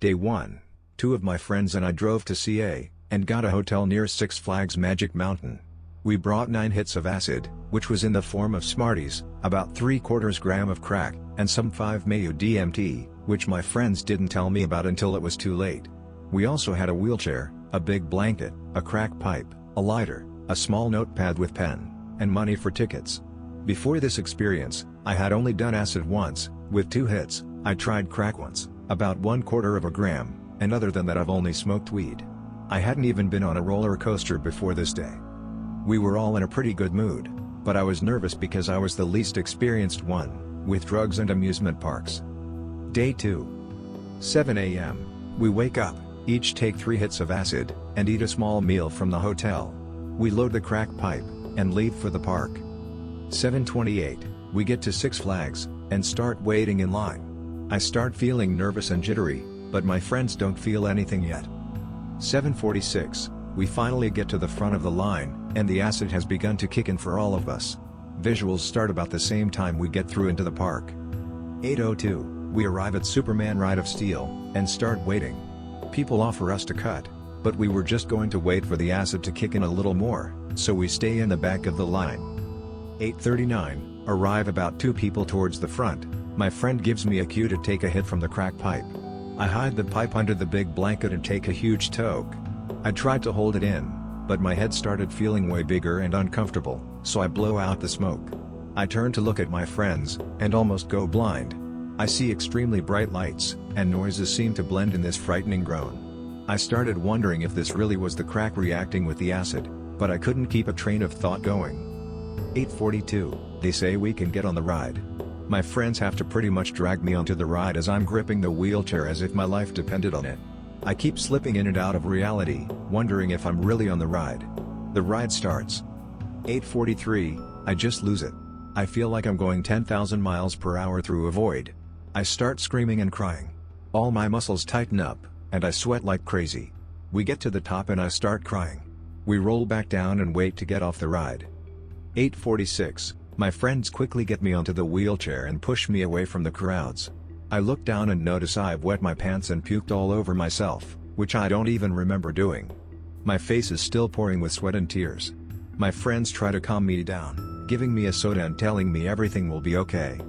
Day 1, 2 of my friends and I drove to CA, and got a hotel near Six Flags Magic Mountain. We brought 9 hits of acid, which was in the form of Smarties, about 3/4 gram of crack, and some 5-MeO DMT, which my friends didn't tell me about until it was too late. We also had a wheelchair, a big blanket, a crack pipe, a lighter, a small notepad with pen, and money for tickets. Before this experience, I had only done acid once, with 2 hits. I tried crack once, about 1/4 gram, and other than that I've only smoked weed. I hadn't even been on a roller coaster before this day. We were all in a pretty good mood, but I was nervous because I was the least experienced one, with drugs and amusement parks. Day 2. 7 a.m. We wake up, each take 3 hits of acid, and eat a small meal from the hotel. We load the crack pipe, and leave for the park. 7:28, we get to Six Flags, and start waiting in line. I start feeling nervous and jittery, but my friends don't feel anything yet. 7:46, we finally get to the front of the line, and the acid has begun to kick in for all of us. Visuals start about the same time we get through into the park. 8:02, we arrive at Superman Ride of Steel, and start waiting. People offer us to cut, but we were just going to wait for the acid to kick in a little more, so we stay in the back of the line. 8:39, arrive about 2 people towards the front. My friend gives me a cue to take a hit from the crack pipe. I hide the pipe under the big blanket and take a huge toke. I tried to hold it in, but my head started feeling way bigger and uncomfortable, so I blow out the smoke. I turn to look at my friends, and almost go blind. I see extremely bright lights, and noises seem to blend in this frightening groan. I started wondering if this really was the crack reacting with the acid, but I couldn't keep a train of thought going. 8:42, they say we can get on the ride. My friends have to pretty much drag me onto the ride as I'm gripping the wheelchair as if my life depended on it. I keep slipping in and out of reality, wondering if I'm really on the ride. The ride starts. 8:43, I just lose it. I feel like I'm going 10,000 miles per hour through a void. I start screaming and crying. All my muscles tighten up, and I sweat like crazy. We get to the top and I start crying. We roll back down and wait to get off the ride. 8:46, my friends quickly get me onto the wheelchair and push me away from the crowds. I look down and notice I've wet my pants and puked all over myself, which I don't even remember doing. My face is still pouring with sweat and tears. My friends try to calm me down, giving me a soda and telling me everything will be okay.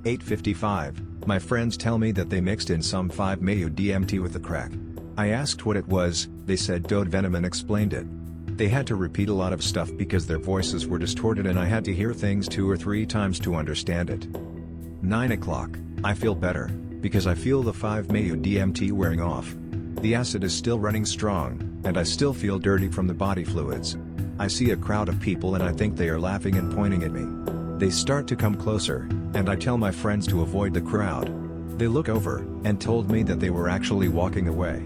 8:55, my friends tell me that they mixed in some 5-MeO DMT with the crack. I asked what it was, they said venom and explained it. They had to repeat a lot of stuff because their voices were distorted and I had to hear things 2 or 3 times to understand it. 9 o'clock, I feel better, because I feel the 5-MeO DMT wearing off. The acid is still running strong, and I still feel dirty from the body fluids. I see a crowd of people and I think they are laughing and pointing at me. They start to come closer, and I tell my friends to avoid the crowd. They look over, and told me that they were actually walking away.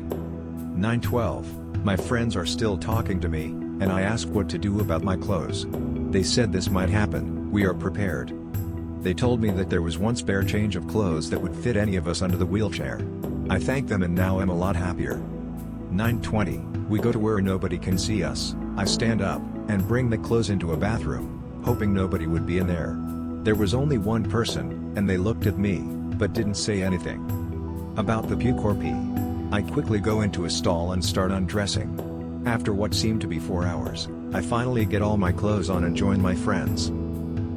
9:12, my friends are still talking to me, and I ask what to do about my clothes. They said this might happen, we are prepared. They told me that there was one spare change of clothes that would fit any of us under the wheelchair. I thank them and now I'm a lot happier. 9:20, we go to where nobody can see us. I stand up, and bring the clothes into a bathroom, hoping nobody would be in there. There was only one person, and they looked at me, but didn't say anything. About the puke or pee. I quickly go into a stall and start undressing. After what seemed to be 4 hours, I finally get all my clothes on and join my friends.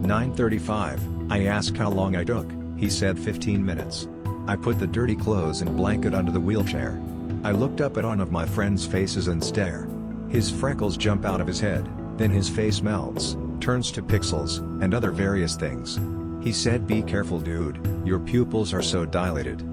9:35, I asked how long I took, he said 15 minutes. I put the dirty clothes and blanket under the wheelchair. I looked up at one of my friends' faces and stare. His freckles jump out of his head, then his face melts, turns to pixels, and other various things. He said, "Be careful dude, your pupils are so dilated."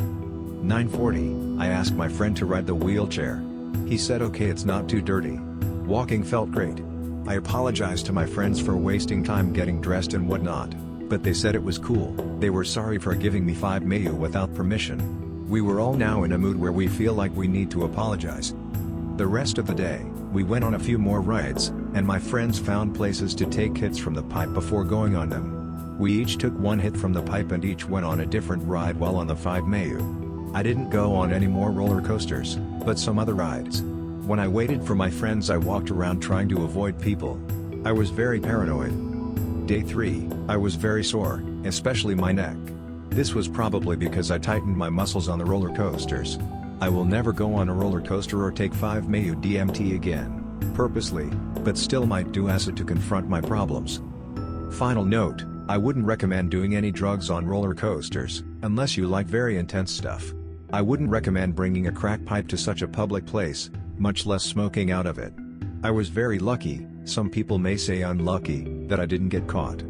9:40, I asked my friend to ride the wheelchair. He said okay, it's not too dirty. Walking felt great. I apologized to my friends for wasting time getting dressed and whatnot, but they said it was cool. They were sorry for giving me 5-MeO without permission. We were all now in a mood where we feel like we need to apologize. The rest of the day, we went on a few more rides, and my friends found places to take hits from the pipe before going on them. We each took one hit from the pipe and each went on a different ride while on the 5-MeO. I didn't go on any more roller coasters, but some other rides. When I waited for my friends I walked around trying to avoid people. I was very paranoid. Day 3, I was very sore, especially my neck. This was probably because I tightened my muscles on the roller coasters. I will never go on a roller coaster or take 5-MeU DMT again, purposely, but still might do acid to confront my problems. Final note, I wouldn't recommend doing any drugs on roller coasters, unless you like very intense stuff. I wouldn't recommend bringing a crack pipe to such a public place, much less smoking out of it. I was very lucky, some people may say unlucky, that I didn't get caught.